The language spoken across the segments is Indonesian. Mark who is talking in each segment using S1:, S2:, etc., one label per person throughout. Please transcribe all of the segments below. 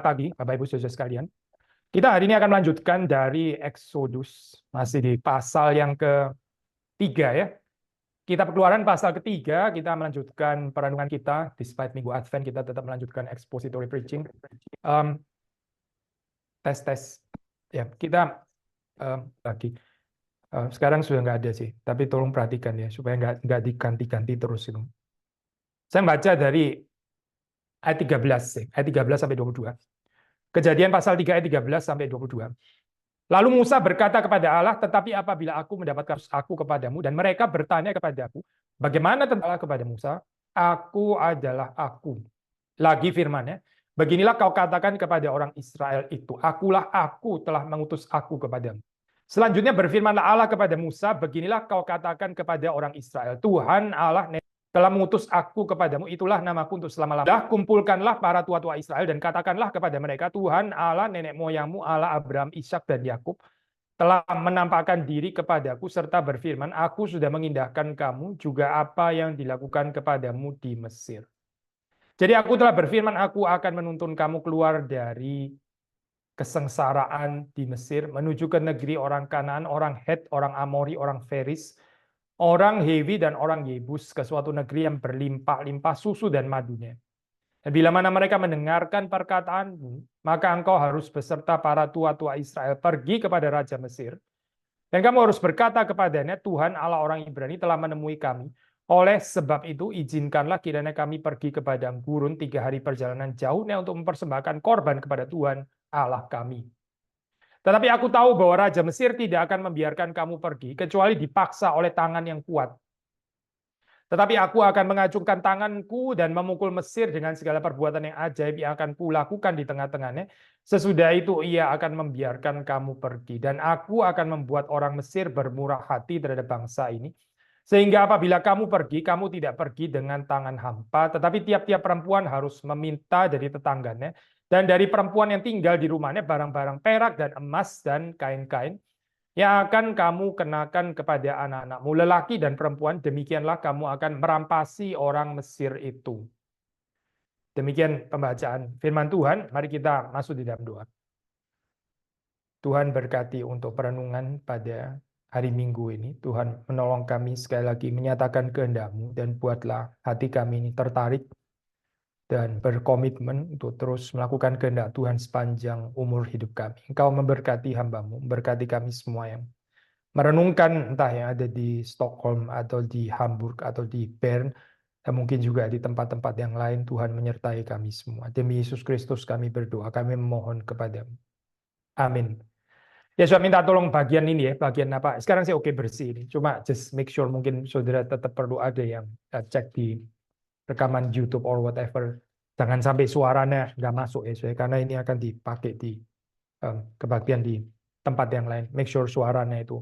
S1: pagi, Bapak Ibu Saudara sekalian. Kita hari ini akan melanjutkan dari Exodus, masih di pasal yang ketiga ya. Kita Keluaran pasal ketiga, kita melanjutkan perenungan kita. Despite Minggu Advent, kita tetap melanjutkan expository preaching. Tes. Ya, kita lagi. Sekarang sudah nggak ada sih, tapi tolong perhatikan ya, supaya nggak diganti-ganti terus itu. Saya baca dari ayat 13 sampai 22. Kejadian pasal 3 ayat 13 sampai 22. Lalu Musa berkata kepada Allah, tetapi apabila aku mendapatkan aku kepadamu, dan mereka bertanya kepadaku, bagaimana tentang Allah kepada Musa? Aku adalah aku. Lagi firman-Nya, beginilah kau katakan kepada orang Israel itu, akulah aku telah mengutus aku kepadamu. Selanjutnya berfirmanlah Allah kepada Musa, beginilah kau katakan kepada orang Israel, Tuhan Allah telah mengutus aku kepadamu, itulah namaku untuk selama-lamanya. Kumpulkanlah para tua-tua Israel dan katakanlah kepada mereka, Tuhan Allah nenek moyangmu, Allah Abraham, Ishak dan Yakub telah menampakkan diri kepadaku serta berfirman, aku sudah mengindahkan kamu juga apa yang dilakukan kepadamu di Mesir. Jadi aku telah berfirman, aku akan menuntun kamu keluar dari kesengsaraan di Mesir menuju ke negeri orang Kanaan, orang Het, orang Amori, orang Feris, orang Hewi dan orang Yebus, ke suatu negeri yang berlimpah-limpah susu dan madunya. Dan bila mana mereka mendengarkan perkataanmu, maka engkau harus beserta para tua-tua Israel pergi kepada Raja Mesir. Dan kamu harus berkata kepadanya, Tuhan Allah orang Ibrani telah menemui kami. Oleh sebab itu, izinkanlah kiranya kami pergi ke padang gurun 3 hari perjalanan jauhnya untuk mempersembahkan korban kepada Tuhan Allah kami. Tetapi aku tahu bahwa Raja Mesir tidak akan membiarkan kamu pergi, kecuali dipaksa oleh tangan yang kuat. Tetapi aku akan mengacungkan tanganku dan memukul Mesir dengan segala perbuatan yang ajaib yang akan kulakukan di tengah-tengahnya. Sesudah itu ia akan membiarkan kamu pergi. Dan aku akan membuat orang Mesir bermurah hati terhadap bangsa ini. Sehingga apabila kamu pergi, kamu tidak pergi dengan tangan hampa, tetapi tiap-tiap perempuan harus meminta dari tetangganya, dan dari perempuan yang tinggal di rumahnya barang-barang perak dan emas dan kain-kain yang akan kamu kenakan kepada anak-anakmu, lelaki dan perempuan, demikianlah kamu akan merampasi orang Mesir itu. Demikian pembacaan firman Tuhan, mari kita masuk di dalam doa. Tuhan berkati untuk perenungan pada hari Minggu ini. Tuhan menolong kami sekali lagi menyatakan kehendak-Mu, dan buatlah hati kami ini tertarik dan berkomitmen untuk terus melakukan kehendak Tuhan sepanjang umur hidup kami. Engkau memberkati hamba-Mu, memberkati kami semua yang merenungkan entah yang ada di Stockholm atau di Hamburg atau di Bern, dan mungkin juga di tempat-tempat yang lain. Tuhan menyertai kami semua. Demi Yesus Kristus kami berdoa, kami memohon kepadamu. Amin. Ya, saya minta tolong bagian ini ya, bagian apa? Sekarang saya oke bersih ini. Cuma just make sure, mungkin saudara tetap perlu ada yang cek di rekaman YouTube or whatever. Jangan sampai suaranya nggak masuk ya, karena ini akan dipakai di kebaktian di tempat yang lain. Make sure suaranya itu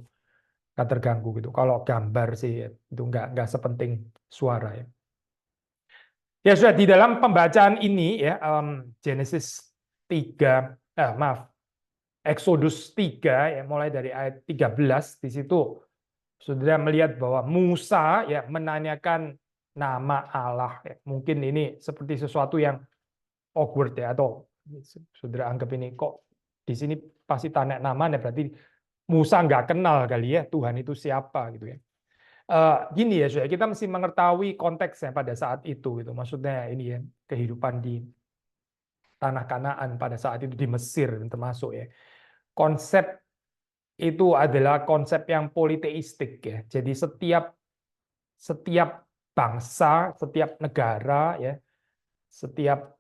S1: nggak terganggu gitu. Kalau gambar sih itu nggak sepenting suara ya. Ya sudah, di dalam pembacaan ini ya, Genesis 3, Exodus 3 ya, mulai dari ayat 13, di situ saudara melihat bahwa Musa ya menanyakan nama Allah ya. Mungkin ini seperti sesuatu yang awkward ya, atau saudara anggap ini kok di sini pasti tanya namanya, berarti Musa nggak kenal kali ya Tuhan itu siapa gitu ya. Gini ya, saudara, kita mesti mengetahui konteksnya pada saat itu gitu. Maksudnya ini ya, kehidupan di tanah Kanaan pada saat itu di Mesir termasuk ya. Konsep itu adalah konsep yang politeistik ya. Jadi setiap bangsa, setiap negara ya, setiap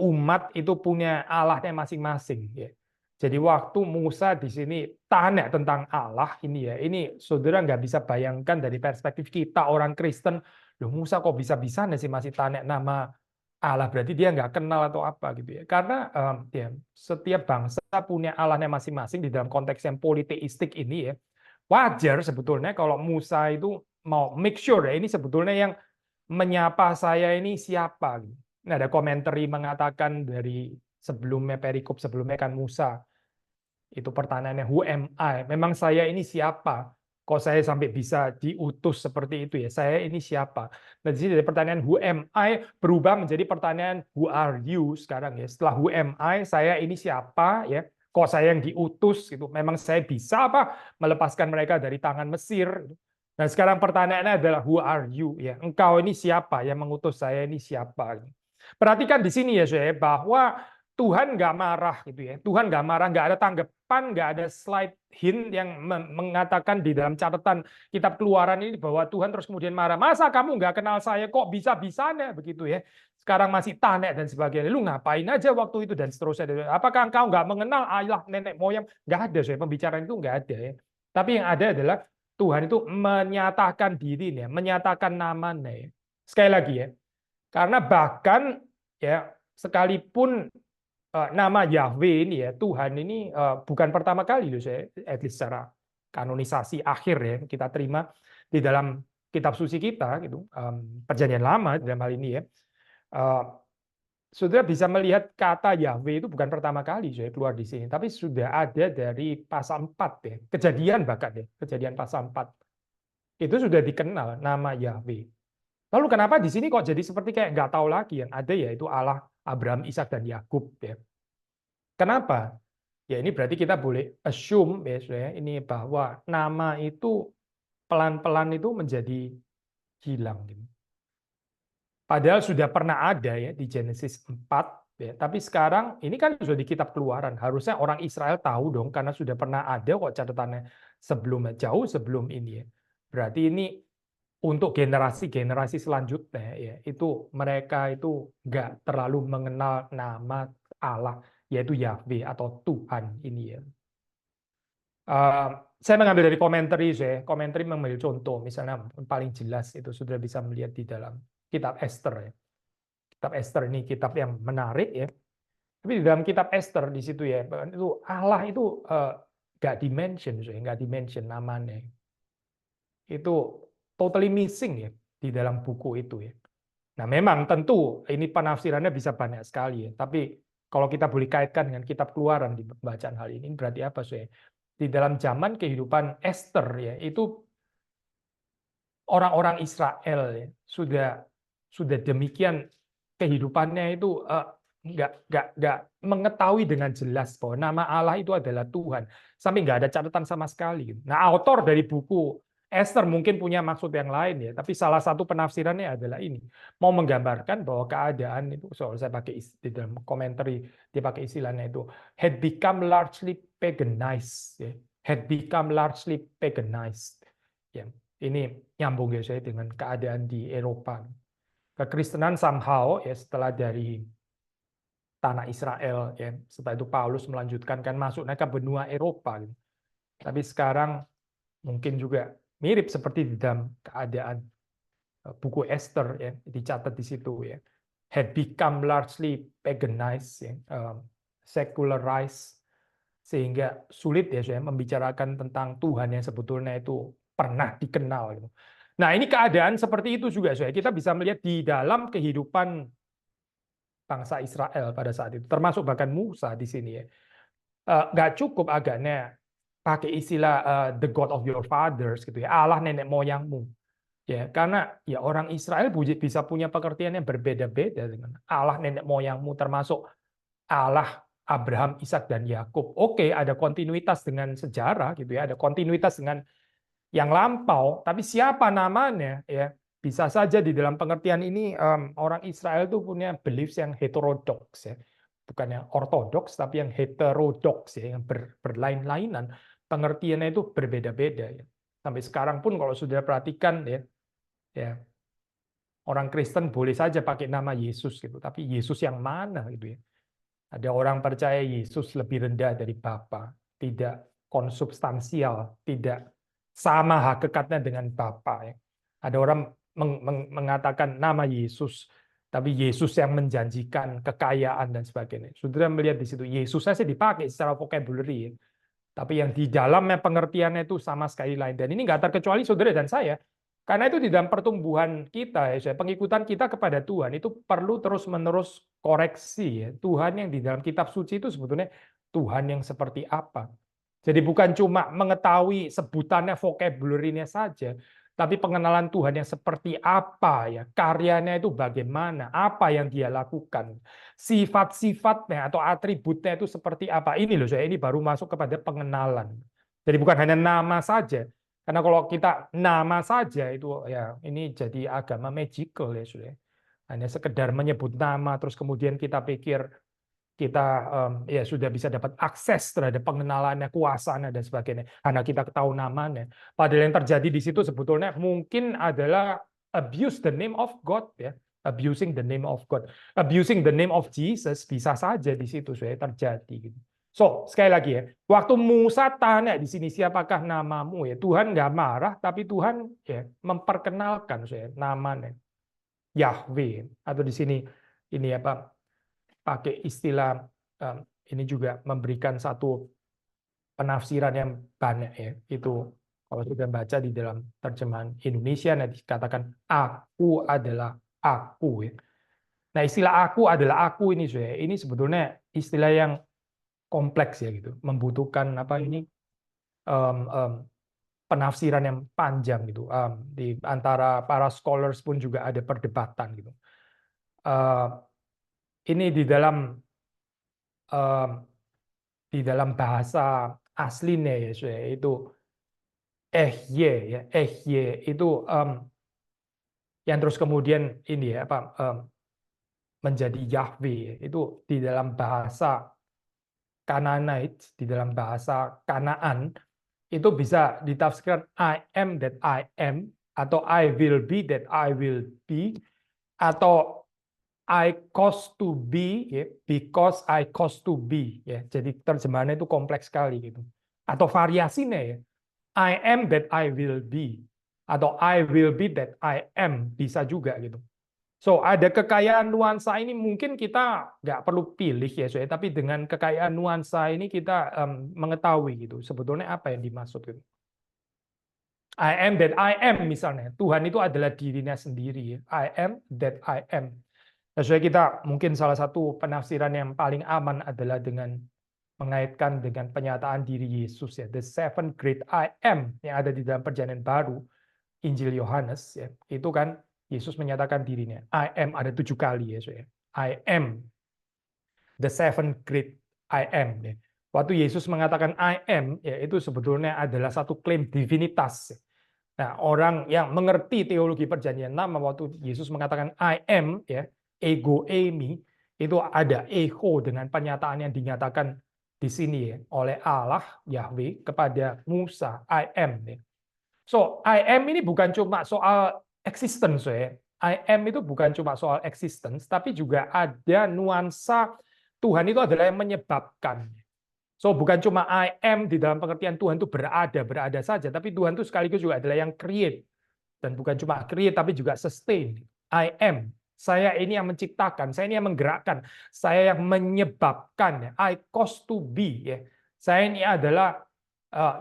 S1: umat itu punya Allahnya masing-masing ya. Jadi waktu Musa di sini tanya tentang Allah ini ya, ini saudara nggak bisa bayangkan dari perspektif kita orang Kristen, loh Musa kok bisa-bisanya sih masih tanya nama Allah, berarti dia nggak kenal atau apa gitu ya. Karena ya, setiap bangsa punya Allahnya masing-masing di dalam konteks yang politeistik ini ya. Wajar sebetulnya kalau Musa itu mau make sure ya, ini sebetulnya yang menyapa saya ini siapa. Nah, ada komentari mengatakan dari sebelumnya, perikop sebelumnya kan Musa. Itu pertanyaannya, who am I? Memang saya ini siapa? Kok saya sampai bisa diutus seperti itu ya? Saya ini siapa? Nah, di sini dari pertanyaan who am I berubah menjadi pertanyaan who are you sekarang ya. Setelah who am I, saya ini siapa ya? Kok saya yang diutus gitu? Memang saya bisa apa melepaskan mereka dari tangan Mesir? Nah, sekarang pertanyaannya adalah who are you ya? Engkau ini siapa yang mengutus saya ini siapa? Perhatikan di sini ya saya bahwa Tuhan nggak marah gitu ya. Tuhan nggak marah, nggak ada tanggapan, nggak ada slide hint yang mengatakan di dalam catatan kitab Keluaran ini bahwa Tuhan terus kemudian marah. Masa kamu nggak kenal saya kok bisa-bisanya begitu ya. Sekarang masih tanya dan sebagainya. Lu ngapain aja waktu itu dan seterusnya. Apakah engkau nggak mengenal ayah nenek moyang? Nggak ada saya pembicaraan itu nggak ada ya. Tapi yang ada adalah Tuhan itu menyatakan dirinya, menyatakan namanya. Ya. Sekali lagi ya, karena bahkan ya sekalipun nama Yahweh ini ya Tuhan ini bukan pertama kali loh saya at least secara kanonisasi akhir ya kita terima di dalam kitab suci kita gitu perjanjian lama dalam hal ini ya Eh, saudara bisa melihat kata Yahweh itu bukan pertama kali saya keluar di sini tapi sudah ada dari pasal 4 ya kejadian bahkan ya kejadian pasal 4 itu sudah dikenal nama Yahweh. Lalu kenapa di sini kok jadi seperti kayak nggak tahu lagi yang ada yaitu Allah Abraham, Ishak dan Yakub ya. Kenapa? Ya ini berarti kita boleh assume ya ini bahwa nama itu pelan-pelan itu menjadi hilang gitu. Padahal sudah pernah ada ya di Genesis 4 ya, tapi sekarang ini kan sudah di kitab Keluaran. Harusnya orang Israel tahu dong karena sudah pernah ada kok catatannya jauh sebelum ini ya. Berarti ini untuk generasi-generasi selanjutnya ya itu mereka itu nggak terlalu mengenal nama Allah yaitu Yahweh atau Tuhan ini ya. Saya mengambil dari komentari saya. Komentari mengambil contoh misalnya paling jelas itu sudah bisa melihat di dalam kitab Esther ya. Kitab Esther ini kitab yang menarik ya. Tapi di dalam kitab Esther di situ ya itu Allah itu nggak dimention saya, nggak dimention namanya. Itu totally missing ya di dalam buku itu ya. Nah, memang tentu ini penafsirannya bisa banyak sekali ya. Tapi kalau kita boleh kaitkan dengan kitab Keluaran di bacaan hal ini berarti apa sih? Di dalam zaman kehidupan Esther ya, itu orang-orang Israel ya, sudah demikian kehidupannya itu nggak mengetahui dengan jelas bahwa nama Allah itu adalah Tuhan sampai nggak ada catatan sama sekali. Nah, autor dari buku Esther mungkin punya maksud yang lain ya, tapi salah satu penafsirannya adalah ini mau menggambarkan bahwa keadaan itu, soal saya pakai di dalam komentari dia pakai istilahnya itu had become largely paganized, ya. Had become largely paganized. Ya, ini nyambung ya saya dengan keadaan di Eropa. Kekristenan somehow ya setelah dari tanah Israel ya setelah itu Paulus melanjutkan kan masuknya ke benua Eropa gitu. Tapi sekarang mungkin juga mirip seperti di dalam keadaan buku Esther ya dicatat di situ ya had become largely paganized ya, secularized sehingga sulit ya saya membicarakan tentang Tuhan yang sebetulnya itu pernah dikenal gitu. Nah, ini keadaan seperti itu juga saya kita bisa melihat di dalam kehidupan bangsa Israel pada saat itu termasuk bahkan Musa di sini ya. Nggak cukup agaknya pakai istilah the God of your fathers gitu ya, Allah nenek moyangmu. Ya, karena ya orang Israel bisa punya pengertian yang berbeda-beda dengan Allah nenek moyangmu termasuk Allah Abraham, Ishak dan Yakub. Oke, ada kontinuitas dengan sejarah gitu ya, ada kontinuitas dengan yang lampau, tapi siapa namanya ya? Bisa saja di dalam pengertian ini orang Israel itu punya beliefs yang heterodoks ya. Bukan yang ortodoks tapi yang heterodoks ya, yang berlain-lainan. Pengertiannya itu berbeda-beda ya. Sampai sekarang pun kalau sudah perhatikan ya orang Kristen boleh saja pakai nama Yesus gitu, tapi Yesus yang mana gitu ya. Ada orang percaya Yesus lebih rendah dari Bapa, tidak konsubstansial, tidak sama hakikatnya dengan Bapa ya. Ada orang mengatakan nama Yesus, tapi Yesus yang menjanjikan kekayaan dan sebagainya. Saudara melihat di situ Yesus saja dipakai secara vocabulary ya. Tapi yang di dalamnya pengertiannya itu sama sekali lain. Dan ini nggak terkecuali saudara dan saya. Karena itu di dalam pertumbuhan kita, ya, pengikutan kita kepada Tuhan itu perlu terus-menerus koreksi. Ya. Tuhan yang di dalam kitab suci itu sebetulnya Tuhan yang seperti apa. Jadi bukan cuma mengetahui sebutannya, vocabulary-nya saja, tapi pengenalan Tuhan yang seperti apa ya, karyanya itu bagaimana, apa yang dia lakukan, sifat-sifatnya atau atributnya itu seperti apa. Ini loh, saya ini baru masuk kepada pengenalan. Jadi bukan hanya nama saja. Karena kalau kita nama saja itu ya ini jadi agama magical ya sudah. Hanya sekedar menyebut nama terus kemudian kita pikir kita ya sudah bisa dapat akses terhadap pengenalannya, kuasanya dan sebagainya. Karena kita tahu namanya. Padahal yang terjadi di situ sebetulnya mungkin adalah abuse the name of God ya, abusing the name of God, abusing the name of Jesus bisa saja di situ sudah terjadi. Gitu. So sekali lagi ya, waktu Musa tanya di sini siapakah namamu ya, Tuhan nggak marah, tapi Tuhan ya memperkenalkan saya namanya Yahweh atau di sini ini apa? Pakai istilah ini juga memberikan satu penafsiran yang banyak ya. Itu kalau sudah baca di dalam terjemahan Indonesia nanti dikatakan aku adalah aku ya. Nah, istilah aku adalah aku ini saya. Ini sebetulnya istilah yang kompleks ya gitu. Membutuhkan apa ini penafsiran yang panjang gitu. Di antara para scholars pun juga ada perdebatan gitu. Ini di dalam bahasa aslinya ya itu ya itu yang terus kemudian ini ya apa menjadi Yahweh itu di dalam bahasa Canaanite, di dalam bahasa Kanaan itu bisa ditafsirkan I am that I am atau I will be that I will be atau I cause to be ya, because I cause to be ya. Jadi terjemahannya itu kompleks sekali gitu. Atau variasinya ya. I am that I will be atau I will be that I am bisa juga gitu. So ada kekayaan nuansa ini mungkin kita nggak perlu pilih ya, so, ya. Tapi dengan kekayaan nuansa ini kita mengetahui gitu sebetulnya apa yang dimaksud gitu. I am that I am misalnya Tuhan itu adalah dirinya sendiri. I am that I am. Nah, so, kita mungkin salah satu penafsiran yang paling aman adalah dengan mengaitkan dengan penyataan diri Yesus ya, the seven great I am yang ada di dalam Perjanjian Baru, Injil Yohanes ya, itu kan Yesus menyatakan dirinya, I am ada 7 kali ya, so, ya. I am the seven great I am ya. Waktu Yesus mengatakan I am ya itu sebetulnya adalah satu klaim divinitas. Ya. Nah, orang yang mengerti teologi Perjanjian Lama waktu Yesus mengatakan I am ya, ego eimi itu ada echo dengan pernyataan yang dinyatakan di sini ya oleh Allah Yahweh kepada Musa I am ya. So I am ini bukan cuma soal existence ya. I am itu bukan cuma soal existence tapi juga ada nuansa Tuhan itu adalah yang menyebabkan. So bukan cuma I am di dalam pengertian Tuhan itu berada saja tapi Tuhan itu sekaligus juga adalah yang create dan bukan cuma create tapi juga sustain. I am. Saya ini yang menciptakan, saya ini yang menggerakkan, saya yang menyebabkan. I cause to be. Ya. Saya ini adalah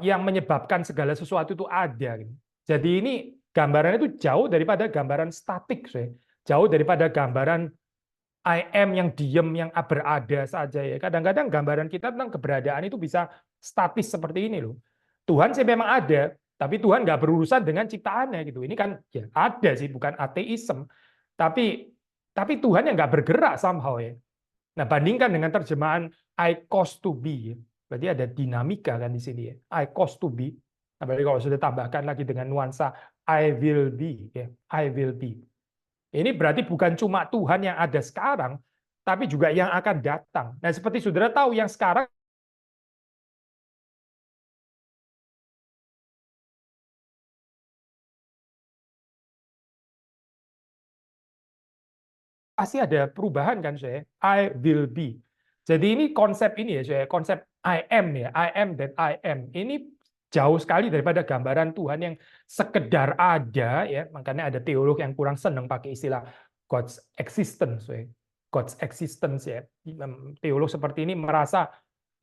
S1: yang menyebabkan segala sesuatu itu ada. Jadi ini gambarannya itu jauh daripada gambaran statik. Jauh daripada gambaran I am yang diem, yang berada saja. Ya. Kadang-kadang gambaran kita tentang keberadaan itu bisa statis seperti ini loh. Tuhan sih memang ada, tapi Tuhan nggak berurusan dengan ciptaannya gitu. Ini kan ya ada sih, bukan ateisme. Tapi Tuhan yang nggak bergerak somehow ya. Nah bandingkan dengan terjemahan I cause to be, ya. Berarti ada dinamika kan di sini ya. I cause to be. Nah, berarti kalau sudah tambahkan lagi dengan nuansa I will be, ya. I will be. Ini berarti bukan cuma Tuhan yang ada sekarang, tapi juga yang akan datang. Nah seperti saudara tahu yang sekarang pasti ada perubahan kan saya. I will be. Jadi ini konsep ini ya saya, konsep I am ya, I am that I am. Ini jauh sekali daripada gambaran Tuhan yang sekedar ada ya. Makanya ada teolog yang kurang senang pakai istilah God's existence ya. God's existence ya. Teolog seperti ini merasa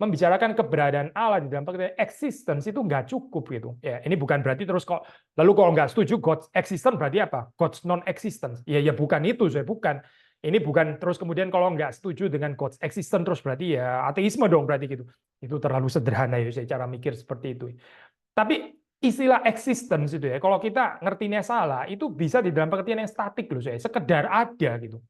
S1: membicarakan keberadaan Allah di dalam pengertian existence itu nggak cukup gitu. Ya, ini bukan berarti terus kok lalu kalau nggak setuju God's existence berarti apa? God's non-existence. Ya bukan itu, saya bukan. Ini bukan terus kemudian kalau nggak setuju dengan God's existence terus berarti ya ateisme dong berarti gitu. Itu terlalu sederhana ya saya cara mikir seperti itu. Tapi istilah existence itu ya, kalau kita ngertinya salah, itu bisa di dalam pengertian yang statik loh saya, sekedar ada gitu.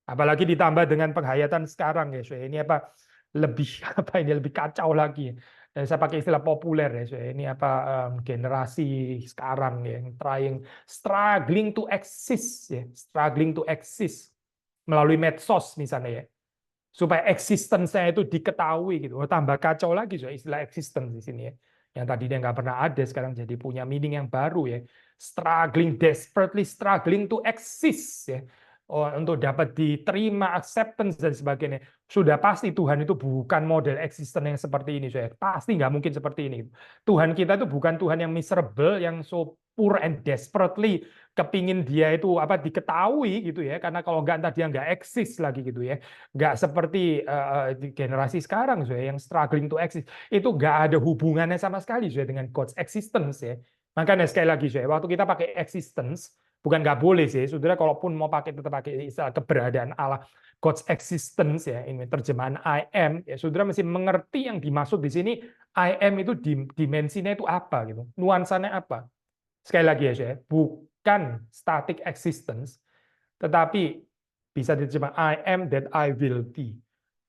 S1: Apalagi ditambah dengan penghayatan sekarang ya, saya ini apa lebih apa ini lebih kacau lagi. Dan saya pakai istilah populer ya, saya ini apa generasi sekarang ya, yang struggling to exist ya, struggling to exist melalui medsos misalnya ya, supaya eksistensinya itu diketahui gitu. Oh, tambah kacau lagi so, istilah existence di sini ya. Yang tadinya nggak pernah ada sekarang jadi punya meaning yang baru ya. Struggling, desperately struggling to exist ya. Oh, untuk dapat diterima, acceptance dan sebagainya. Sudah pasti Tuhan itu bukan model existence yang seperti ini. So, ya. Pasti nggak mungkin seperti ini. Tuhan kita itu bukan Tuhan yang miserable, yang so poor and desperately kepingin dia itu apa diketahui gitu ya, karena kalau nggak entar dia nggak eksis lagi gitu ya, nggak seperti di generasi sekarang so ya, yang struggling to exist itu nggak ada hubungannya sama sekali so ya, dengan God's existence ya. Makanya sekali lagi so ya, waktu kita pakai existence bukan nggak boleh sih, saudara kalaupun mau pakai tetap pakai istilah keberadaan Allah, God's existence ya, ini terjemahan I am ya, saudara mesti mengerti yang dimaksud di sini I am itu dimensinya itu apa gitu, nuansanya apa. Sekali lagi ya, saya bukan static existence, tetapi bisa diterjemah I am that I will be.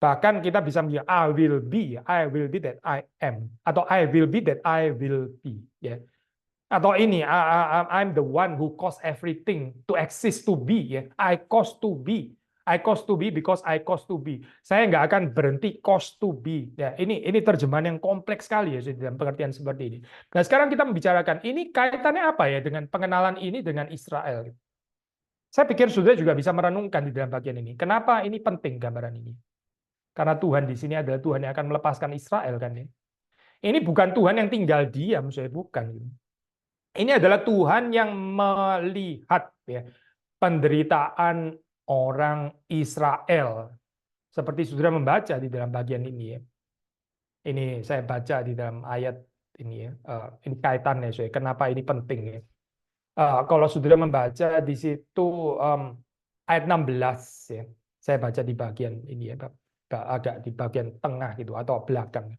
S1: Bahkan kita bisa bilang I will be that I am, atau I will be that I will be. Ya. Atau ini, I'm the one who caused everything to exist to be. Ya. I cause to be. I cause to be because I cause to be. Saya nggak akan berhenti cause to be. Ya, ini terjemahan yang kompleks sekali ya dalam pengertian seperti ini. Nah, sekarang kita membicarakan ini kaitannya apa ya dengan pengenalan ini dengan Israel. Saya pikir sudah juga bisa merenungkan di dalam bagian ini. Kenapa ini penting gambaran ini? Karena Tuhan di sini adalah Tuhan yang akan melepaskan Israel kan ya. Ini bukan Tuhan yang tinggal diam, saya bukan. Ini adalah Tuhan yang melihat ya penderitaan orang Israel. Seperti saudara membaca di dalam bagian ini ya. Ini saya baca di dalam ayat ini ya. Ini kaitannya saya. Kenapa ini penting ya? Kalau saudara membaca di situ ayat 16 ya. Saya baca di bagian ini ya, agak di bagian tengah gitu atau belakang.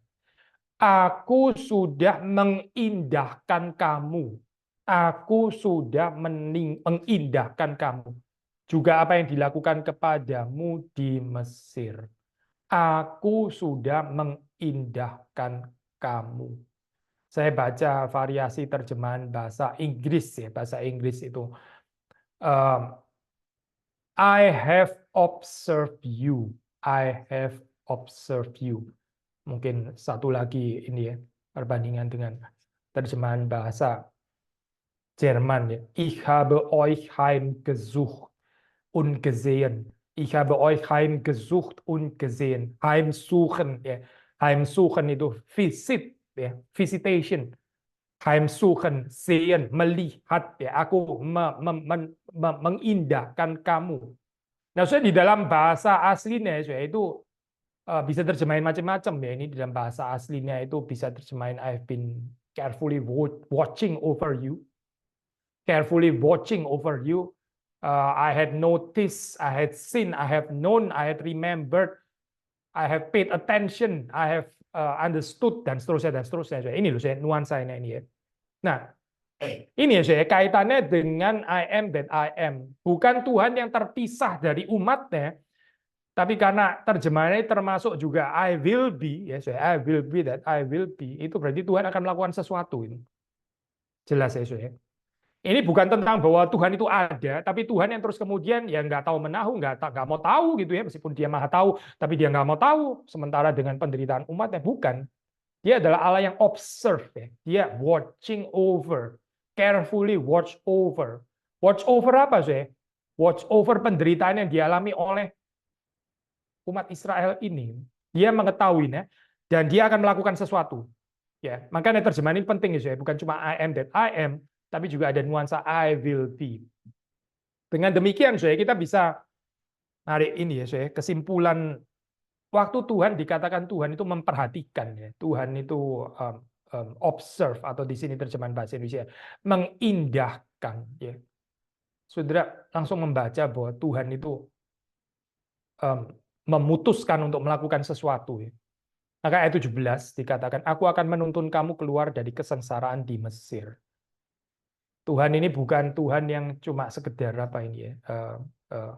S1: Aku sudah mengindahkan kamu. Aku sudah mengindahkan kamu. Juga apa yang dilakukan kepadamu di Mesir. Aku sudah mengindahkan kamu. Saya baca variasi terjemahan bahasa Inggris ya, bahasa Inggris itu. I have observed you. I have observed you. Mungkin satu lagi ini ya, perbandingan dengan terjemahan bahasa Jerman ya. Ich habe euch heimgesucht und gesehen. Ich habe euch heimgesucht und gesehen. Heimsuchen ya. Heimsuchen itu visit ya, visitation. Heimsuchen, sehen, melihat ya. Aku mengindahkan kamu. Nah, saya di dalam bahasa aslinya saya itu bisa terjemahin macam-macam ya. Ini di dalam bahasa aslinya itu bisa terjemahin I've been carefully watching over you. Carefully watching over you. I had noticed, I had seen, I have known, I had remembered, I have paid attention, I have understood dan seterusnya dan seterusnya. Ini loh saya nuansanya ini ya. Nah, ini ya saya kaitannya dengan I am that I am. Bukan Tuhan yang terpisah dari umatnya, tapi karena terjemahannya termasuk juga I will be, ya saya I will be that I will be, itu berarti Tuhan akan melakukan sesuatu ini. Jelas ya saya. Ini bukan tentang bahwa Tuhan itu ada, tapi Tuhan yang terus kemudian ya nggak tahu menahu, nggak mau tahu gitu ya, meskipun dia maha tahu, tapi dia nggak mau tahu. Sementara dengan penderitaan umatnya bukan. Dia adalah Allah yang observe ya. Dia watching over, carefully watch over. Watch over apa sih? Watch over penderitaan yang dialami oleh umat Israel ini. Dia mengetahuinya dan dia akan melakukan sesuatu. Ya, makanya terjemahan ini penting ya, bukan cuma I am that I am, tapi juga ada nuansa I will be. Dengan demikian, kita bisa narik ini ya, kesimpulan waktu Tuhan dikatakan Tuhan itu memperhatikan ya, Tuhan itu observe atau di sini terjemahan bahasa Indonesia mengindahkan ya. Saudara langsung membaca bahwa Tuhan itu memutuskan untuk melakukan sesuatu ya. Maka ayat 17 dikatakan, aku akan menuntun kamu keluar dari kesengsaraan di Mesir. Tuhan ini bukan Tuhan yang cuma sekedar apa ini ya, eh,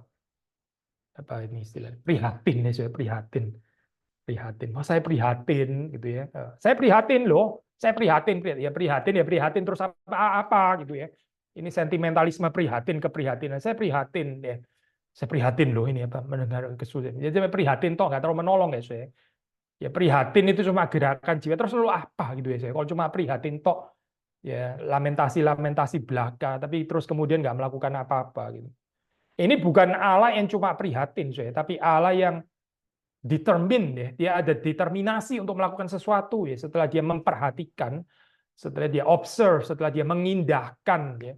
S1: apa ini istilahnya, prihatin ya, saya prihatin. Prihatin. Oh, saya prihatin gitu ya. Saya prihatin loh. Saya prihatin, ya prihatin terus apa gitu ya. Ini sentimentalisme prihatin keprihatinan. Saya prihatin ya. Saya prihatin loh ini apa mendengar kesulitan. Ya saya prihatin toh nggak terlalu menolong ya saya. Ya prihatin itu cuma gerakan jiwa terus lalu apa gitu ya saya. Kalau cuma prihatin toh ya lamentasi-lamentasi belaka tapi terus kemudian nggak melakukan apa-apa gitu. Ini bukan Allah yang cuma prihatin saya, tapi Allah yang determine ya, dia ada determinasi untuk melakukan sesuatu ya setelah dia memperhatikan, setelah dia observe, setelah dia mengindahkan ya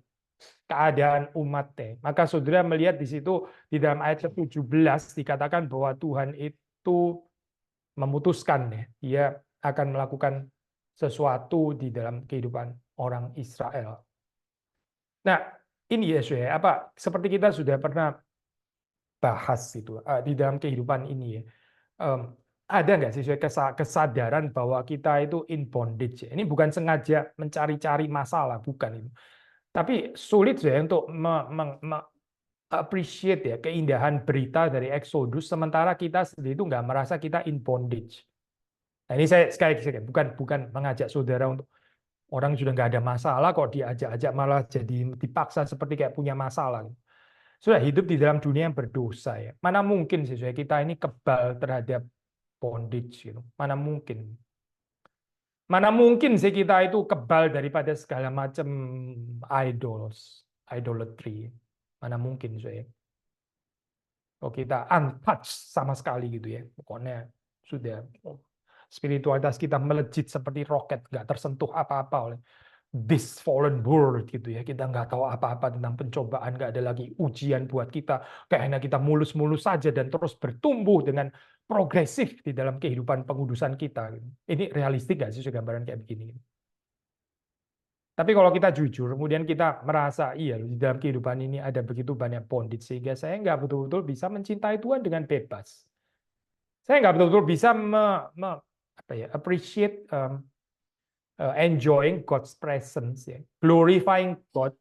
S1: keadaan umatnya. Maka saudara melihat di situ di dalam ayat ke-17 dikatakan bahwa Tuhan itu memutuskan ya, dia akan melakukan sesuatu di dalam kehidupan orang Israel. Nah, ini ya saya apa seperti kita sudah pernah bahas itu di dalam kehidupan ini ya. Em, ada nggak sih kesadaran bahwa kita itu in bondage? Ini bukan sengaja mencari-cari masalah, bukan itu. Tapi sulit ya untuk appreciate ya keindahan berita dari Exodus, sementara kita sendiri itu nggak merasa kita in bondage. Nah ini saya sekali lagi bukan mengajak saudara untuk orang sudah nggak ada masalah kok diajak-ajak malah jadi dipaksa seperti kayak punya masalah. Sudah hidup di dalam dunia yang berdosa ya. Mana mungkin sih kita ini kebal terhadap bondage gitu. Mana mungkin? Mana mungkin sih kita itu kebal daripada segala macam idolatry. Mana mungkin sih. Kalau kita untouched sama sekali gitu ya. Pokoknya sudah spiritualitas kita melejit seperti roket, nggak tersentuh apa-apa oleh this fallen world gitu ya. Kita nggak tahu apa-apa tentang pencobaan, nggak ada lagi ujian buat kita. Kayaknya kita mulus-mulus saja dan terus bertumbuh dengan progresif di dalam kehidupan pengudusan kita. Ini realistik nggak sih gambaran kayak begini? Tapi kalau kita jujur, kemudian kita merasa iya di dalam kehidupan ini ada begitu banyak bondage sehingga saya nggak betul-betul bisa mencintai Tuhan dengan bebas. Saya nggak betul-betul bisa appreciate enjoying God's presence, ya. Glorifying God,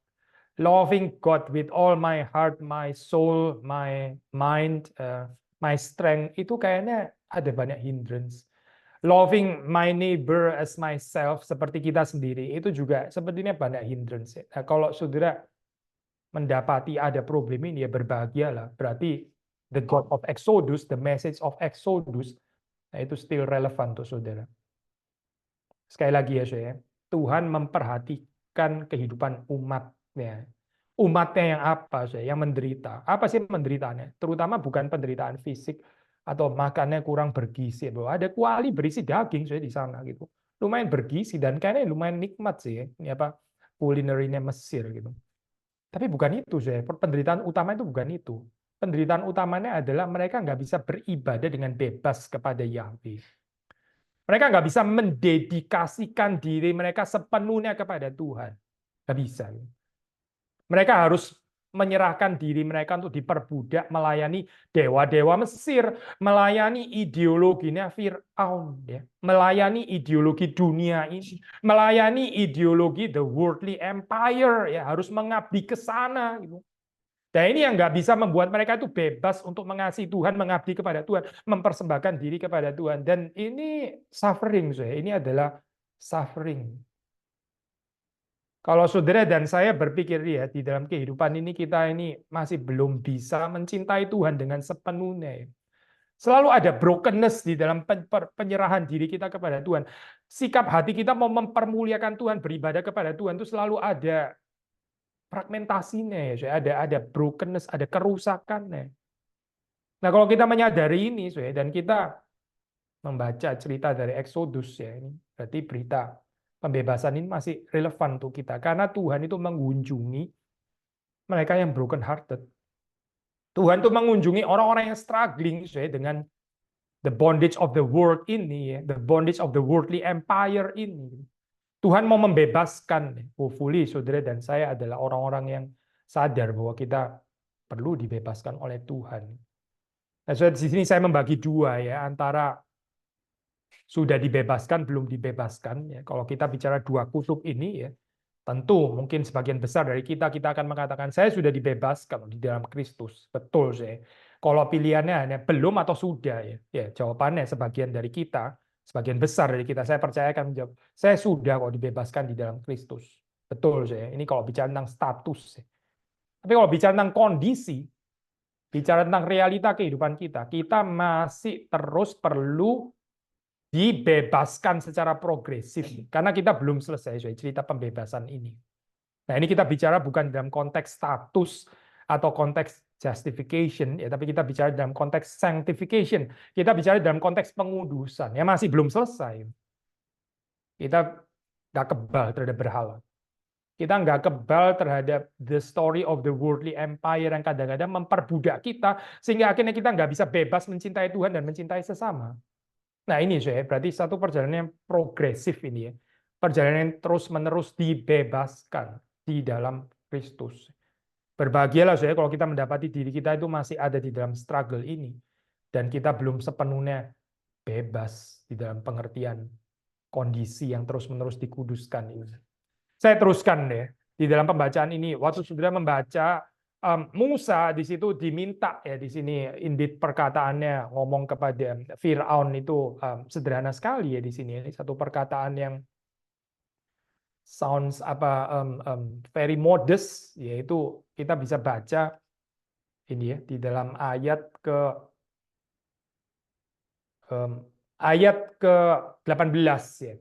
S1: loving God with all my heart, my soul, my mind, my strength, itu kayaknya ada banyak hindrance. Loving my neighbor as myself, seperti kita sendiri, itu juga sepertinya banyak hindrance. Ya. Nah, kalau saudara mendapati ada problem ini, ya berbahagialah. Berarti the God of Exodus, the message of Exodus, nah itu still relevan untuk saudara. Sekali lagi ya saya, Tuhan memperhatikan kehidupan umatnya. Umatnya yang apa saya? Yang menderita. Apa sih penderitaannya? Terutama bukan penderitaan fisik atau makannya kurang bergizi. Bahwa ada kuali berisi daging saya di sana gitu. Lumayan bergizi dan kayaknya lumayan nikmat sih ya. Ini apa kulinerinya Mesir gitu. Tapi bukan itu saya. Penderitaan utama itu bukan itu. Penderitaan utamanya adalah mereka nggak bisa beribadah dengan bebas kepada Yahweh. Mereka nggak bisa mendedikasikan diri mereka sepenuhnya kepada Tuhan. Nggak bisa. Mereka harus menyerahkan diri mereka untuk diperbudak, melayani dewa-dewa Mesir, melayani ideologinya Fir'aun, ya. Melayani ideologi dunia ini, melayani ideologi the worldly empire, ya harus mengabdi ke sana. Gitu. Dan ini yang nggak bisa membuat mereka itu bebas untuk mengasihi Tuhan, mengabdi kepada Tuhan, mempersembahkan diri kepada Tuhan. Dan ini suffering, saya. Ini adalah suffering. Kalau saudara dan saya berpikir ya di dalam kehidupan ini kita ini masih belum bisa mencintai Tuhan dengan sepenuhnya. Selalu ada brokenness di dalam penyerahan diri kita kepada Tuhan. Sikap hati kita mau mempermuliakan Tuhan, beribadah kepada Tuhan itu selalu ada fragmentasinya ya, ada brokenness, ada kerusakannya. Nah, kalau kita menyadari ini, dan kita membaca cerita dari Exodus ya, ini berarti berita pembebasan ini masih relevan untuk kita karena Tuhan itu mengunjungi mereka yang broken hearted. Tuhan itu mengunjungi orang-orang yang struggling dengan the bondage of the world ini, ya, the bondage of the worldly empire ini. Tuhan mau membebaskan, hopefully saudara dan saya adalah orang-orang yang sadar bahwa kita perlu dibebaskan oleh Tuhan. Nah, di sini saya membagi dua ya antara sudah dibebaskan, belum dibebaskan. Ya, kalau kita bicara dua kutub ini, ya, tentu mungkin sebagian besar dari kita akan mengatakan saya sudah dibebaskan di dalam Kristus. Betul saya. Kalau pilihannya hanya belum atau sudah, ya, ya jawabannya sebagian dari kita, sebagian besar dari kita, saya percaya akan menjawab saya sudah kok dibebaskan di dalam Kristus. Betul saya. Ini kalau bicara tentang status. Ya. Tapi kalau bicara tentang kondisi, bicara tentang realita kehidupan kita masih terus perlu dibebaskan secara progresif karena kita belum selesai cerita pembebasan ini. Nah, ini kita bicara bukan dalam konteks status atau konteks justification, ya, tapi kita bicara dalam konteks sanctification. Kita bicara dalam konteks pengudusan, ya masih belum selesai. Kita nggak kebal terhadap berhala. Kita nggak kebal terhadap the story of the worldly empire yang kadang-kadang memperbudak kita, sehingga akhirnya kita nggak bisa bebas mencintai Tuhan dan mencintai sesama. Nah ini saya berarti satu perjalanan yang progresif ini ya. Perjalanan yang terus-menerus dibebaskan di dalam Kristus. Berbahagialah saya kalau kita mendapati diri kita itu masih ada di dalam struggle ini. Dan kita belum sepenuhnya bebas di dalam pengertian kondisi yang terus-menerus dikuduskan ini. Saya teruskan deh di dalam pembacaan ini. Waktu saudara membaca Musa di situ diminta ya di sini indeed perkataannya ngomong kepada Firaun itu sederhana sekali ya di sini. Ini satu perkataan yang sounds very modest, yaitu kita bisa baca ini ya di dalam ayat ke-18 ya.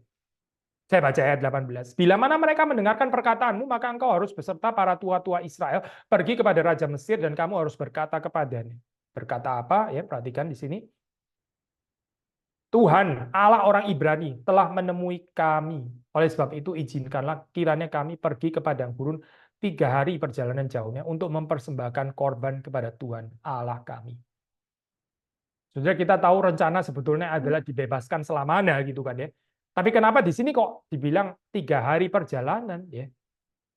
S1: Saya baca ayat 18. Bila mana mereka mendengarkan perkataanmu, maka engkau harus beserta para tua-tua Israel pergi kepada Raja Mesir dan kamu harus berkata kepadanya. Berkata apa? Ya, perhatikan di sini. Tuhan, Allah orang Ibrani, telah menemui kami. Oleh sebab itu, izinkanlah kiranya kami pergi ke padang gurun 3 hari perjalanan jauhnya untuk mempersembahkan korban kepada Tuhan, Allah kami. Saudara, kita tahu rencana sebetulnya adalah dibebaskan selamanya gitu kan ya. Tapi kenapa di sini kok dibilang 3 hari perjalanan ya?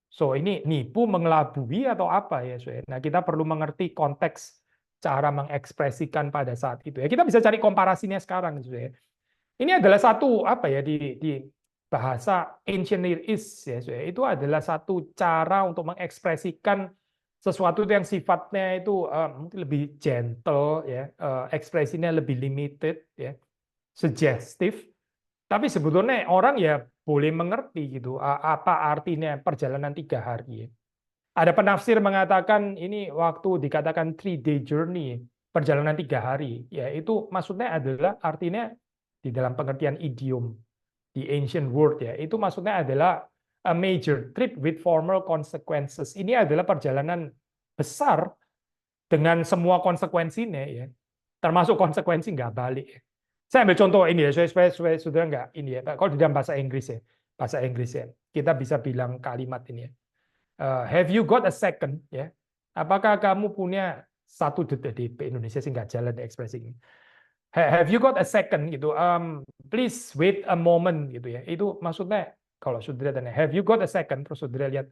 S1: So ini nipu, mengelabui atau apa ya? Nah kita perlu mengerti konteks cara mengekspresikan pada saat itu. Ya kita bisa cari komparasinya sekarang. Ini adalah satu apa ya di bahasa Ancient Near East ya. Itu adalah satu cara untuk mengekspresikan sesuatu yang sifatnya itu mungkin lebih gentle ya, ekspresinya lebih limited ya, suggestive. Tapi sebetulnya orang ya boleh mengerti gitu apa artinya perjalanan 3 hari. Ada penafsir mengatakan ini waktu dikatakan 3-day journey, perjalanan 3 hari. Ya itu maksudnya adalah artinya di dalam pengertian idiom di ancient world ya, itu maksudnya adalah a major trip with formal consequences. Ini adalah perjalanan besar dengan semua konsekuensinya ya, termasuk konsekuensi nggak balik. Saya ambil contoh ini ya, supaya saudara nggak ini ya. Kalau di dalam bahasa Inggris ya, kita bisa bilang kalimat ini ya. Have you got a second? Ya, apakah kamu punya 1 detik di Indonesia sih nggak jalan ekspresi ini. Have you got a second gitu? Please wait a moment gitu ya. Itu maksudnya kalau saudara tanya, have you got a second? Terus saudara lihat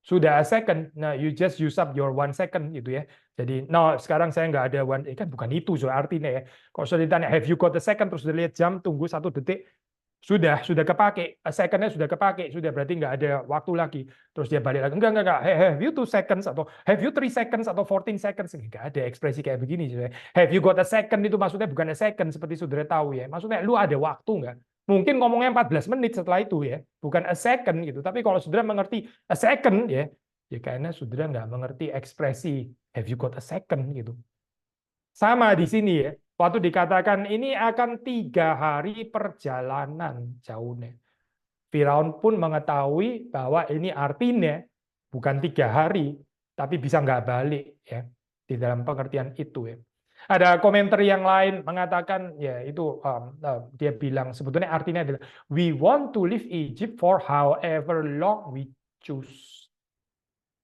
S1: sudah a second, nah you just use up your 1 second gitu ya. Jadi, no sekarang saya nggak ada kan bukan itu so artinya ya. Kalau sudah ditanya have you got a second, terus sudah lihat jam, tunggu 1 detik, sudah kepake, a second-nya sudah kepake, sudah berarti nggak ada waktu lagi. Terus dia balik lagi, enggak, have you 2 seconds atau have you 3 seconds atau 14 seconds, nggak ada ekspresi kayak begini. Have you got a second itu maksudnya bukan a second seperti saudara tahu ya. Maksudnya lu ada waktu nggak? Mungkin ngomongnya 14 menit setelah itu ya, bukan a second gitu. Tapi kalau saudara mengerti a second ya kayaknya saudara nggak mengerti ekspresi have you got a second gitu. Sama di sini ya, waktu dikatakan ini akan 3 hari perjalanan jauhnya. Firaun pun mengetahui bahwa ini artinya bukan 3 hari, tapi bisa nggak balik ya di dalam pengertian itu ya. Ada komentar yang lain mengatakan ya itu dia bilang sebetulnya artinya adalah we want to leave Egypt for however long we choose.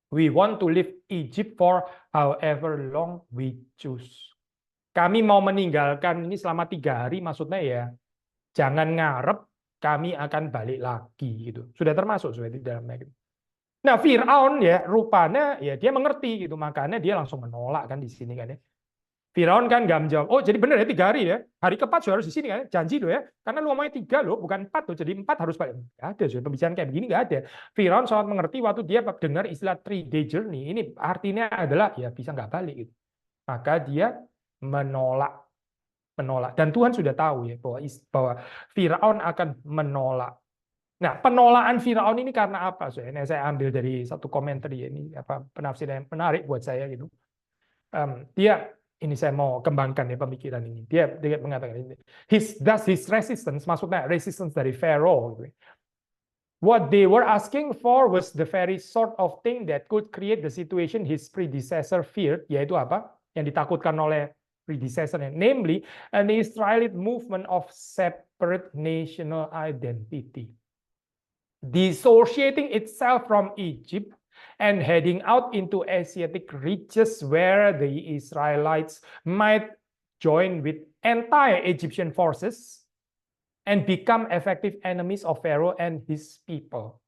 S1: We want to leave Egypt for however long we choose. Kami mau meninggalkan ini selama 3 hari, maksudnya ya jangan ngarep kami akan balik lagi gitu. Sudah termasuk di dalamnya gitu. Nah, Firaun ya rupanya ya dia mengerti gitu, makanya dia langsung menolak kan di sini kan ya. Firaun kan nggak menjawab. Oh, jadi benar ya 3 hari ya. Hari keempat sudah harus di sini kan? Janji loh ya. Karena lu ngomongnya 3 loh, bukan 4 loh. Jadi 4 harus balik. Nggak ada, sudah pembicaraan kayak begini nggak ada. Firaun sangat mengerti waktu dia dengar istilah 3-day journey. Ini artinya adalah ya bisa nggak balik gitu. Maka dia menolak, dan Tuhan sudah tahu ya bahwa Firaun akan menolak. Nah, penolakan Firaun ini karena apa? So, ini saya ambil dari satu komentar ini apa penafsiran yang menarik buat saya gitu. Dia ini saya mau kembangkan ya pemikiran ini. Dia mengatakan ini. His resistance, maksudnya resistance dari Pharaoh. Gitu. What they were asking for was the very sort of thing that could create the situation his predecessor feared, yaitu apa? Yang ditakutkan oleh predecessornya, namely an Israelite movement of separate national identity, dissociating itself from Egypt and heading out into Asiatic reaches where the Israelites might join with anti-Egyptian forces and become effective enemies of Pharaoh and his people.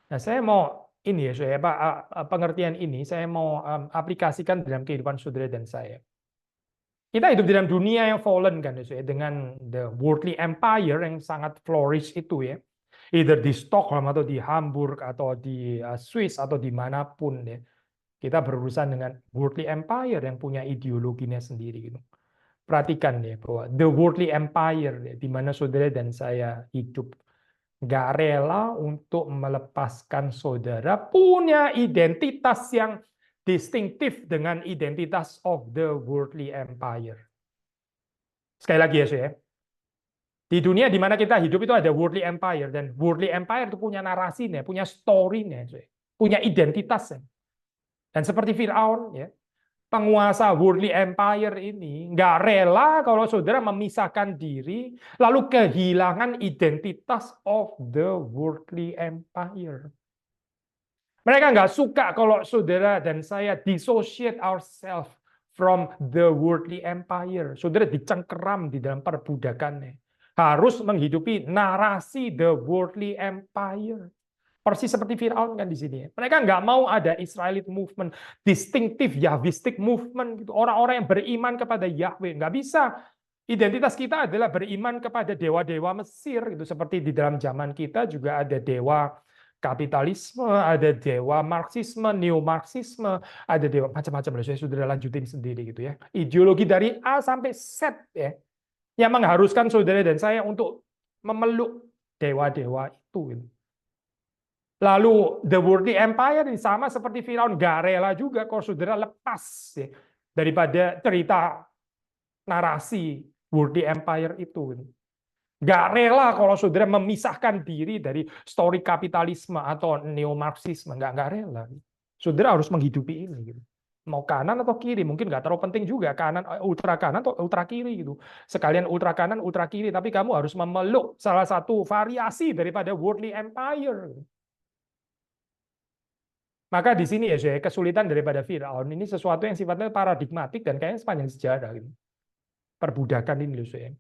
S1: Nah, saya mau ini ya, saya pengertian ini saya mau aplikasikan dalam kehidupan saudara dan saya. Kita hidup dalam dunia yang fallen kan, ya, dengan the worldly empire yang sangat flourish itu ya. Either di Stockholm atau di Hamburg atau di Swiss atau dimanapun ya. Kita berurusan dengan worldly empire yang punya ideologinya sendiri gitu. Perhatikan ya bahwa the worldly empire ya, di mana saudara dan saya hidup nggak rela untuk melepaskan saudara punya identitas yang distinktif dengan identitas of the worldly empire. Sekali lagi ya, saya. Di dunia di mana kita hidup itu ada worldly empire, dan worldly empire itu punya narasinya, punya story-nya, punya identitasnya. Dan seperti Firaun, ya, penguasa worldly empire ini nggak rela kalau saudara memisahkan diri, lalu kehilangan identitas of the worldly empire. Mereka nggak suka kalau saudara dan saya dissociate ourselves from the worldly empire. Saudara dicengkeram di dalam perbudakannya. Harus menghidupi narasi the worldly empire. Persis seperti Firaun kan di sini. Mereka nggak mau ada Israelite movement, distinctive Yahwistic movement. Gitu. Orang-orang yang beriman kepada Yahweh. Nggak bisa. Identitas kita adalah beriman kepada dewa-dewa Mesir. Gitu. Seperti di dalam zaman kita juga ada dewa kapitalisme, ada dewa Marxisme, neo-Marxisme, ada dewa macam-macam. Saya sudah lanjutin sendiri gitu ya. Ideologi dari A sampai Z ya, yang mengharuskan saudara dan saya untuk memeluk dewa-dewa itu. Gitu. Lalu the worldly empire ini sama seperti Firaun, gak rela juga kalau saudara lepas ya, daripada cerita narasi worldly empire itu. Gitu. Nggak rela kalau saudara memisahkan diri dari story kapitalisme atau neo-Marxisme. Nggak rela. Saudara harus menghidupi ini. Gitu. Mau kanan atau kiri, mungkin nggak terlalu penting juga. Ultra kanan atau ultra kiri. Gitu. Sekalian ultra kanan, ultra kiri. Tapi kamu harus memeluk salah satu variasi daripada worldly empire. Maka di sini ya, saya kesulitan daripada Firaun. Ini sesuatu yang sifatnya paradigmatik dan kayaknya sepanjang sejarah. Gitu. Perbudakan ini loh, saya.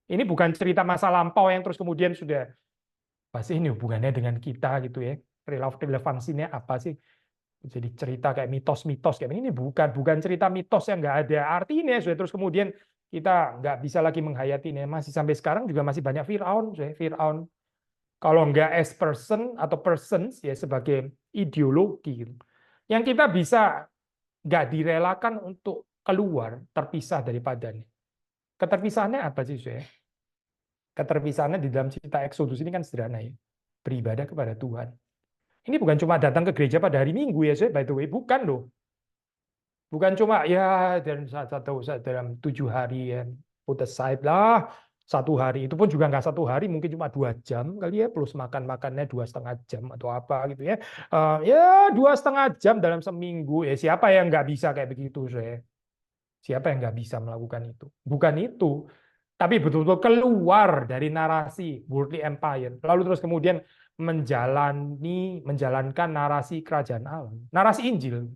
S1: Ini bukan cerita masa lampau yang terus kemudian sudah pasti ini hubungannya dengan kita gitu ya. Relevansinya apa sih? Jadi cerita kayak mitos-mitos kayak ini bukan cerita mitos yang nggak ada artinya. Sudah terus kemudian kita nggak bisa lagi menghayatinya. Masih sampai sekarang juga masih banyak Firaun. Firaun kalau nggak as person atau persons ya sebagai ideologi gitu. Yang kita bisa nggak direlakan untuk keluar terpisah daripadanya. Keterpisahannya apa sih, saya? Keterpisahannya di dalam cerita Exodus ini kan sederhana ya. Beribadah kepada Tuhan. Ini bukan cuma datang ke gereja pada hari Minggu ya, saya by the way, bukan loh. Bukan cuma ya dalam 7 hari ya, put aside lah 1 hari. Itu pun juga nggak 1 hari, mungkin cuma 2 jam kali ya, plus makannya 2,5 jam atau apa gitu ya. Ya 2,5 jam dalam seminggu ya. Siapa yang nggak bisa kayak begitu, saya? Siapa yang nggak bisa melakukan itu? Bukan itu. Tapi betul-betul keluar dari narasi worldly empire. Lalu terus kemudian menjalankan narasi kerajaan Allah. Narasi Injil.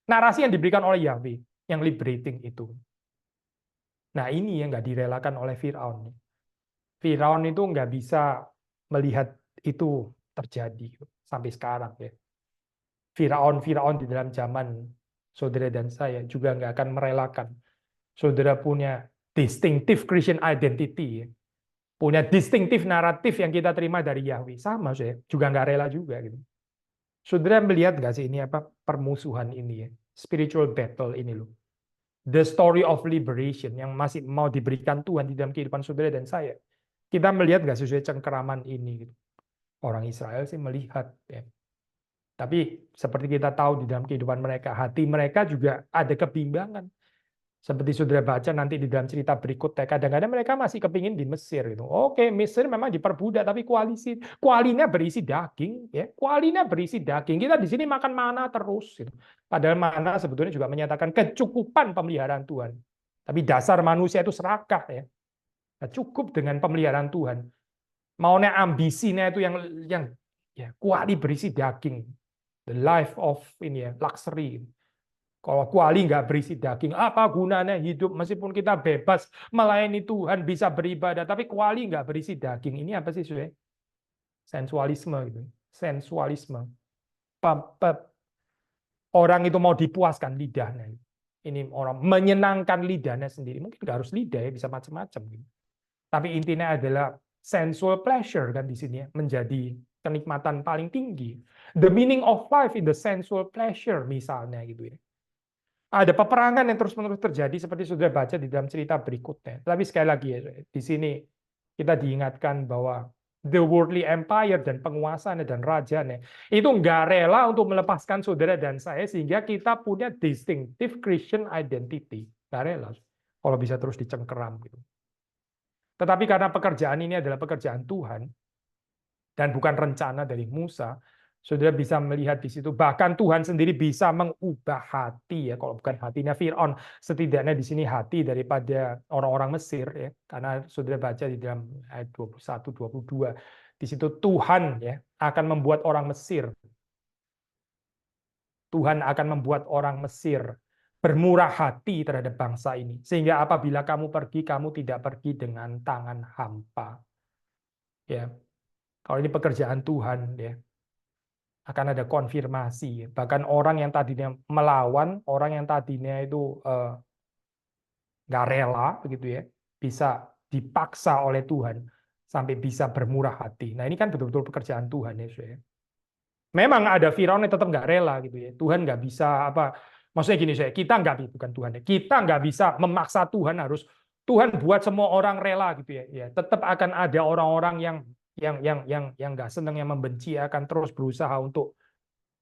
S1: Narasi yang diberikan oleh Yahweh. Yang liberating itu. Nah ini yang nggak direlakan oleh Firaun. Firaun itu nggak bisa melihat itu terjadi sampai sekarang. Ya. Firaun di dalam zaman saudara dan saya juga nggak akan merelakan saudara punya distinctive Christian identity, ya. Punya distinctive naratif yang kita terima dari Yahweh. Sama, saya juga nggak rela juga. Gitu. Saudara melihat nggak sih ini apa permusuhan ini ya, spiritual battle ini loh. The story of liberation yang masih mau diberikan Tuhan di dalam kehidupan saudara dan saya. Kita melihat nggak sesuai cengkeraman ini. Gitu. Orang Israel sih melihat. Ya. Tapi seperti kita tahu di dalam kehidupan mereka, hati mereka juga ada kebimbangan. Seperti saudara baca nanti di dalam cerita berikutnya, kadang-kadang mereka masih kepingin di Mesir gitu. Oke, Mesir memang diperbudak, tapi kualinya berisi daging, ya. Kualinya berisi daging. Kita di sini makan mana terus, gitu. Padahal mana sebetulnya juga menyatakan kecukupan pemeliharaan Tuhan. Tapi dasar manusia itu serakah, ya. Nah, cukup dengan pemeliharaan Tuhan. Maunya ambisinya itu yang ya kuali berisi daging. The life of ini ya, luxury. Kalau kuali nggak berisi daging, apa gunanya hidup meskipun kita bebas melayani Tuhan, bisa beribadah, tapi kuali nggak berisi daging. Ini apa sih, Sue? Sensualisme gitu. Sensualisme. Orang itu mau dipuaskan lidahnya. Ini orang menyenangkan lidahnya sendiri. Mungkin nggak harus lidah ya, bisa macam-macam. Gitu. Tapi intinya adalah sensual pleasure kan di sini ya, menjadi kenikmatan paling tinggi. The meaning of life in the sensual pleasure misalnya gitu ya. Ada peperangan yang terus-menerus terjadi seperti sudah baca di dalam cerita berikutnya. Tapi sekali lagi ya, di sini kita diingatkan bahwa the worldly empire dan penguasanya dan rajanya itu nggak rela untuk melepaskan saudara dan saya sehingga kita punya distinctive Christian identity. Nggak rela. Kalau bisa terus dicengkeram gitu. Tetapi karena pekerjaan ini adalah pekerjaan Tuhan dan bukan rencana dari Musa, saudara bisa melihat di situ. Bahkan Tuhan sendiri bisa mengubah hati ya, kalau bukan hatinya Firaun, setidaknya di sini hati daripada orang-orang Mesir ya. Karena saudara baca di dalam ayat 21 22 di situ Tuhan ya akan membuat orang Mesir. Tuhan akan membuat orang Mesir bermurah hati terhadap bangsa ini. Sehingga apabila kamu pergi, kamu tidak pergi dengan tangan hampa. Ya. Kalau ini pekerjaan Tuhan ya. Akan ada konfirmasi. Bahkan orang yang tadinya melawan, orang yang tadinya itu nggak rela, begitu ya, bisa dipaksa oleh Tuhan sampai bisa bermurah hati. Nah ini kan betul-betul pekerjaan Tuhan ya. Memang ada Firaun yang tetap nggak rela gitu ya. Tuhan nggak bisa apa? Maksudnya gini saya, kita nggak bukan Tuhan ya. Kita nggak bisa memaksa Tuhan harus Tuhan buat semua orang rela gitu ya. Ya tetap akan ada orang-orang yang nggak senang, yang membenci akan terus berusaha untuk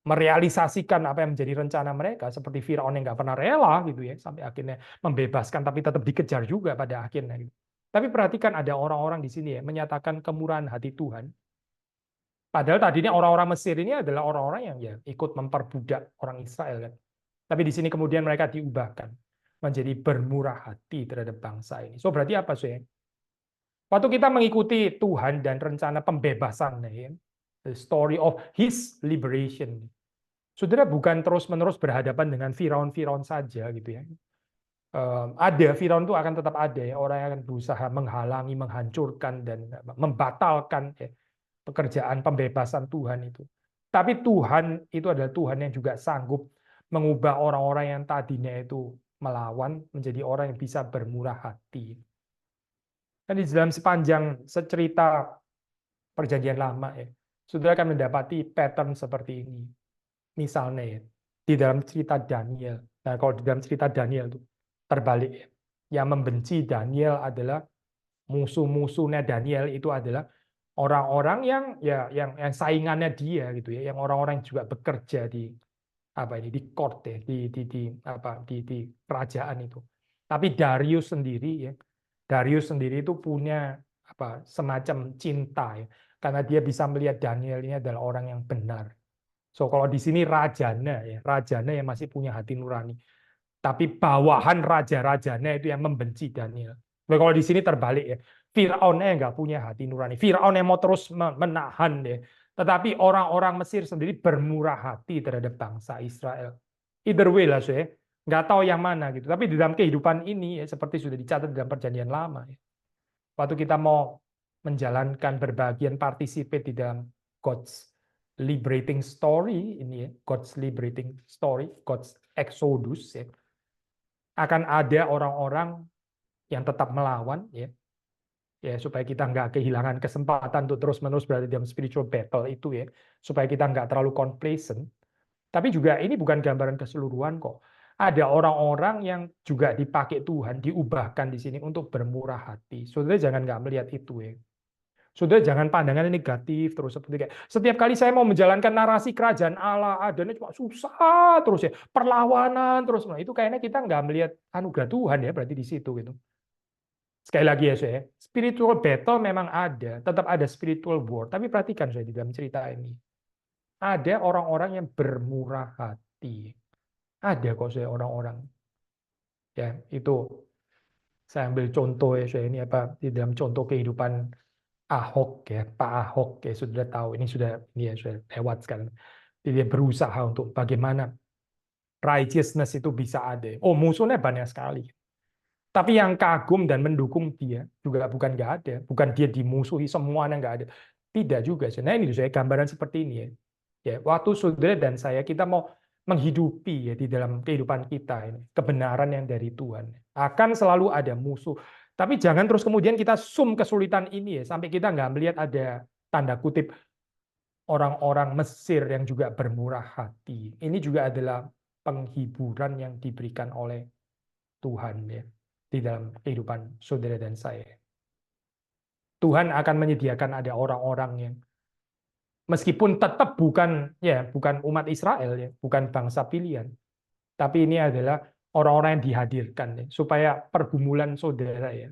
S1: merealisasikan apa yang menjadi rencana mereka seperti Firaun yang nggak pernah rela gitu ya sampai akhirnya membebaskan tapi tetap dikejar juga pada akhirnya gitu. Tapi perhatikan ada orang-orang di sini ya menyatakan kemurahan hati Tuhan. Padahal tadinya orang-orang Mesir ini adalah orang-orang yang ya ikut memperbudak orang Israel kan. Tapi di sini kemudian mereka diubahkan menjadi bermurah hati terhadap bangsa ini. So berarti apa sih? Waktu kita mengikuti Tuhan dan rencana pembebasan ya, the story of His liberation. Saudara bukan terus-menerus berhadapan dengan Firaun-Firaun saja gitu ya. Ada Firaun itu akan tetap ada ya, orang yang akan berusaha menghalangi, menghancurkan dan membatalkan ya, pekerjaan pembebasan Tuhan itu. Tapi Tuhan itu adalah Tuhan yang juga sanggup mengubah orang-orang yang tadinya itu melawan menjadi orang yang bisa bermurah hati. Dan di dalam sepanjang cerita Perjanjian Lama ya, saudara akan mendapati pattern seperti ini. Misalnya ya, di dalam cerita Daniel. Nah, kalau di dalam cerita Daniel itu terbalik ya. Yang membenci Daniel adalah musuh-musuhnya Daniel itu adalah orang-orang yang saingannya dia gitu ya, yang orang-orang yang juga bekerja di apa ini di court ya, di kerajaan itu. Tapi Darius sendiri ya, Darius sendiri itu punya apa semacam cinta ya, karena dia bisa melihat Daniel ini adalah orang yang benar. So kalau di sini rajanya ya, rajanya yang masih punya hati nurani. Tapi bawahan raja-rajanya itu yang membenci Daniel. Nah, kalau di sini terbalik ya, Firaun yang nggak punya hati nurani. Firaun yang mau terus menahan ya. Tetapi orang-orang Mesir sendiri bermurah hati terhadap bangsa Israel. Either way lah saya, nggak tahu yang mana gitu. Tapi di dalam kehidupan ini ya, seperti sudah dicatat dalam Perjanjian Lama. Ya. Waktu kita mau menjalankan berbagian participate di dalam God's liberating story ini ya, God's liberating story, God's Exodus ya. Akan ada orang-orang yang tetap melawan ya. Ya, supaya kita nggak kehilangan kesempatan untuk terus-menerus berada dalam spiritual battle itu ya, supaya kita nggak terlalu complacent. Tapi juga ini bukan gambaran keseluruhan kok. Ada orang-orang yang juga dipakai Tuhan, diubahkan di sini untuk bermurah hati. Saudara jangan nggak melihat itu ya. Saudara jangan pandangannya negatif terus seperti kayak setiap kali saya mau menjalankan narasi kerajaan Allah, adanya cuma susah terus ya, perlawanan terus. Nah, itu kayaknya kita nggak melihat anugerah Tuhan ya, berarti di situ gitu. Sekali lagi ya saya, spiritual battle memang ada, tetap ada spiritual war. Tapi perhatikan saya di dalam cerita ini, ada orang-orang yang bermurah hati. Ada kok saya orang-orang, ya itu saya ambil contoh ya saya ini apa di dalam contoh kehidupan Ahok ya, Pak Ahok ya sudah tahu ini ya sudah lewat sekarang. Jadi dia berusaha untuk bagaimana righteousness itu bisa ada. Oh musuhnya banyak sekali. Tapi yang kagum dan mendukung dia juga bukan nggak ada, bukan dia dimusuhi semuanya nggak ada, tidak juga. Nah ini saya gambaran seperti ini ya. Ya waktu saudara dan saya kita mau menghidupi ya di dalam kehidupan kita ini kebenaran yang dari Tuhan akan selalu ada musuh. Tapi jangan terus kemudian kita kesulitan ini ya sampai kita nggak melihat ada tanda kutip orang-orang Mesir yang juga bermurah hati. Ini juga adalah penghiburan yang diberikan oleh Tuhan ya di dalam kehidupan saudara dan saya. Tuhan akan menyediakan ada orang-orang yang meskipun tetap bukan umat Israel ya, bukan bangsa pilihan, tapi ini adalah orang-orang yang dihadirkan ya, supaya pergumulan saudara ya,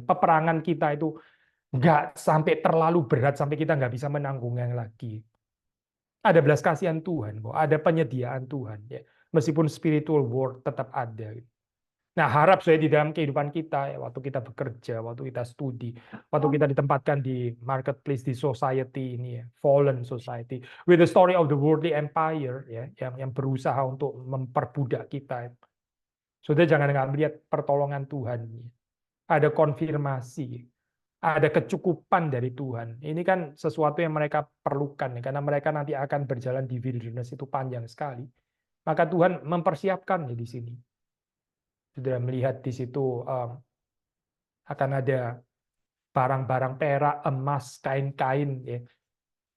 S1: peperangan kita itu nggak sampai terlalu berat sampai kita nggak bisa menanggungnya lagi. Ada belas kasihan Tuhan kok, ada penyediaan Tuhan ya, meskipun spiritual war tetap ada. Nah, harap saya di dalam kehidupan kita, ya, waktu kita bekerja, waktu kita studi, waktu kita ditempatkan di marketplace, di society ini ya, fallen society, with the story of the worldly empire, ya, yang berusaha untuk memperbudak kita. Sudah jangan nggak melihat pertolongan Tuhan. Ada konfirmasi, ada kecukupan dari Tuhan. Ini kan sesuatu yang mereka perlukan, ya, karena mereka nanti akan berjalan di wilderness itu panjang sekali. Maka Tuhan mempersiapkan ya di sini. Sudah melihat di situ akan ada barang-barang perak, emas, kain-kain ya,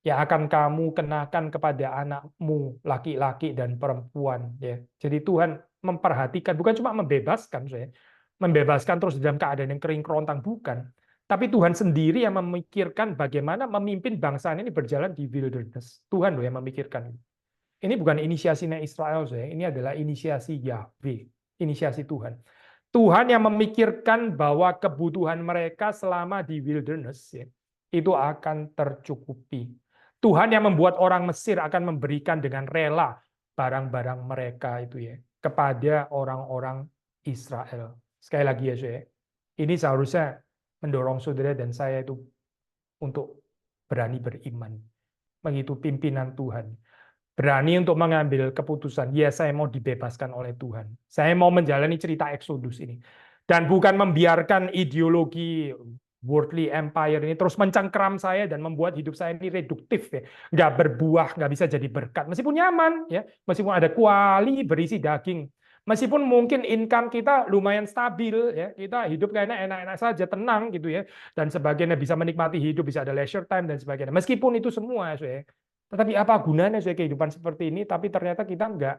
S1: yang akan kamu kenakan kepada anakmu laki-laki dan perempuan ya. Jadi Tuhan memperhatikan, bukan cuma membebaskan saya, membebaskan terus dalam keadaan yang kering kerontang, bukan. Tapi Tuhan sendiri yang memikirkan bagaimana memimpin bangsa ini berjalan di wilderness. Tuhan loh yang memikirkan. Ini bukan inisiasinya Israel saya, ini adalah inisiasi Yahweh, inisiasi Tuhan. Tuhan yang memikirkan bahwa kebutuhan mereka selama di wilderness ya, itu akan tercukupi. Tuhan yang membuat orang Mesir akan memberikan dengan rela barang-barang mereka itu ya kepada orang-orang Israel. Sekali lagi ya saya, ini seharusnya mendorong saudara dan saya itu untuk berani beriman, mengikuti pimpinan Tuhan. Berani untuk mengambil keputusan, ya saya mau dibebaskan oleh Tuhan. Saya mau menjalani cerita Exodus ini. Dan bukan membiarkan ideologi worldly empire ini terus mencengkeram saya dan membuat hidup saya ini reduktif ya. Nggak berbuah, nggak bisa jadi berkat. Meskipun nyaman, ya, meskipun ada kuali berisi daging. Meskipun mungkin income kita lumayan stabil, ya, kita hidup kayaknya enak-enak saja, tenang gitu ya, dan sebagainya, bisa menikmati hidup, bisa ada leisure time dan sebagainya. Meskipun itu semua, ya, tetapi apa gunanya saya kehidupan seperti ini, tapi ternyata kita nggak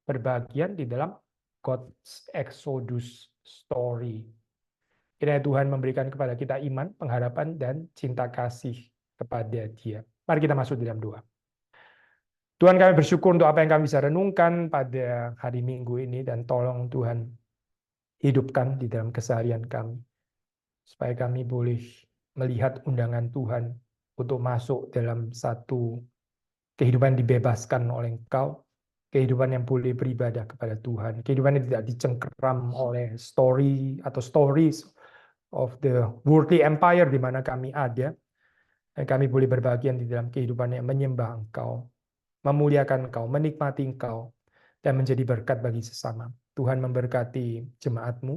S1: berbagian di dalam God's Exodus story. Kiranya Tuhan memberikan kepada kita iman, pengharapan, dan cinta kasih kepada Dia. Mari kita masuk di dalam doa. Tuhan, kami bersyukur untuk apa yang kami bisa renungkan pada hari Minggu ini, dan tolong Tuhan hidupkan di dalam keseharian kami, supaya kami boleh melihat undangan Tuhan untuk masuk dalam satu kehidupan dibebaskan oleh Engkau, kehidupan yang boleh beribadah kepada Tuhan, kehidupan yang tidak dicengkeram oleh story atau stories of the worldly empire di mana kami ada, dan kami boleh berbagian di dalam kehidupan yang menyembah Engkau, memuliakan Engkau, menikmati Engkau, dan menjadi berkat bagi sesama. Tuhan memberkati jemaat-Mu,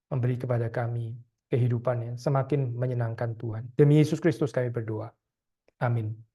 S1: memberi kepada kami kehidupan yang semakin menyenangkan Tuhan. Demi Yesus Kristus kami berdoa. Amin.